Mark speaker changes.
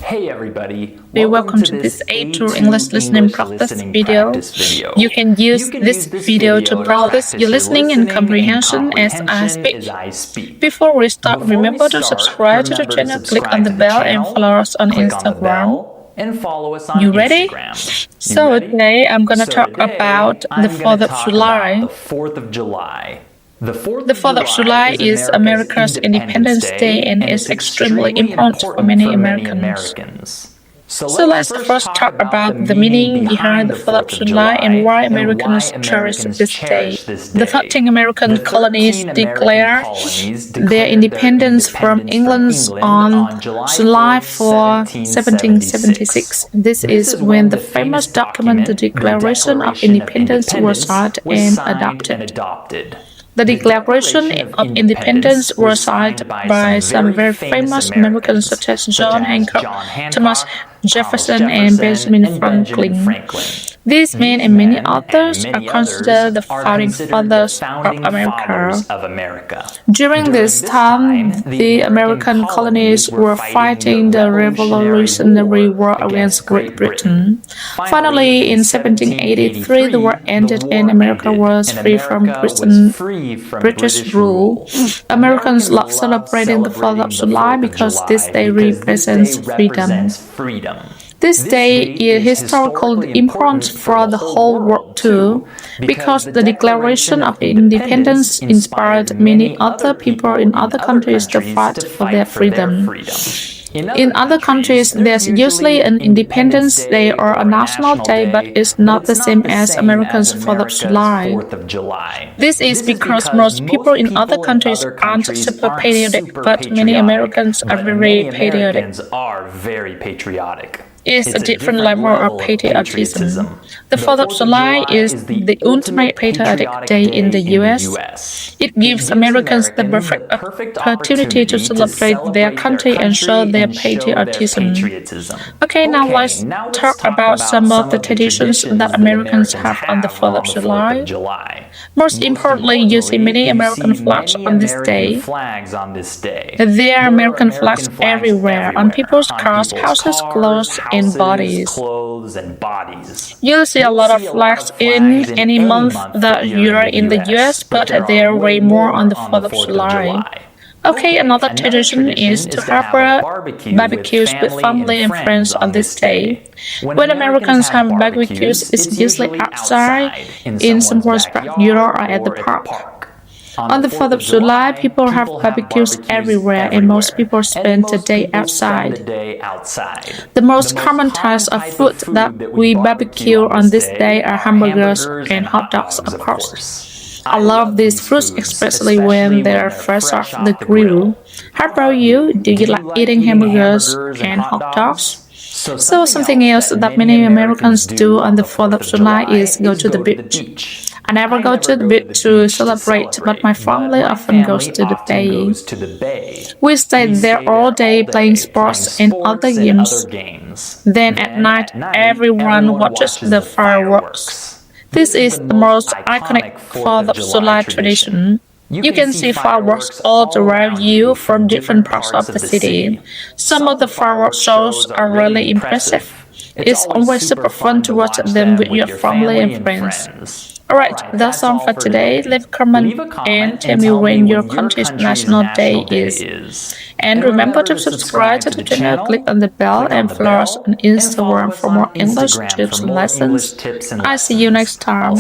Speaker 1: Hey everybody,
Speaker 2: Welcome to this A2 English listening practice video. You can use this video to practice your listening and comprehension as I speak. Before we start, remember to subscribe to the channel, click on the bell and follow us on Instagram. You ready? So today I'm going to talk about the 4th of July. The 4th of July is America's Independence Day and is extremely important for many Americans. So let's first talk about the meaning behind the 4th of July and why Americans cherish this day. The 13 American colonies declared their independence from England on July 4, 1776. This is when the famous document, the Declaration of Independence, was signed and adopted. The Declaration of Independence was signed by some very famous Americans such as John Hancock, Thomas Jefferson, and Benjamin Franklin. These men and many others are considered the founding fathers of America. During this time, the American colonies were fighting the Revolutionary War against Great Britain. Finally, in 1783, the war ended and America was free from British rule. Americans love celebrating the 4th of July because this day represents freedom. This day is historically important for the whole world too, because the Declaration of Independence inspired many other people in other countries to fight for their freedom. In other countries, there's usually an Independence Day or a national day, but it's not the same as Americans' 4th of July. This is because most people in other countries aren't super patriotic, but many Americans are very patriotic. It's a different level of patriotism. The 4th of July is the ultimate patriotic day in the US. It gives Americans the perfect opportunity to celebrate their country and show their patriotism. Okay, now let's talk about some of the traditions that Americans have on the 4th of July. Most importantly, you see many American flags on this day. There are American flags everywhere, on people's cars, houses, clothes, and bodies. You'll see a lot of flags in any month that you are in the US, but there are way more on the 4th of July. Okay, another tradition is to have barbecues with family and friends on this day. When Americans have barbecues, it's usually outside, in some parts of Europe or at the park. On the 4th of July, people have barbecues everywhere and most people spend the day outside. The most common types of food that we barbecue on this day are hamburgers and hot dogs, of course. I love these foods, especially when they're fresh off the grill. How about you? Do you like eating hamburgers and hot dogs? So something else that many Americans do on the 4th of July is go to the beach. I never go to the beach to celebrate, but my family often goes to the bay. We stay there all day playing sports and other games. Then at night, everyone watches the fireworks. This is the most iconic 4th of July tradition. You can see fireworks all around you from different parts of the city. Some of the fireworks shows are really impressive. It's always super fun to watch them with your family and friends. Alright, that's all for today. Leave a comment and tell me when your country's national day is. And remember to subscribe to the channel, click on the bell, and follow us on Instagram for more English tips and lessons. I'll see you next time.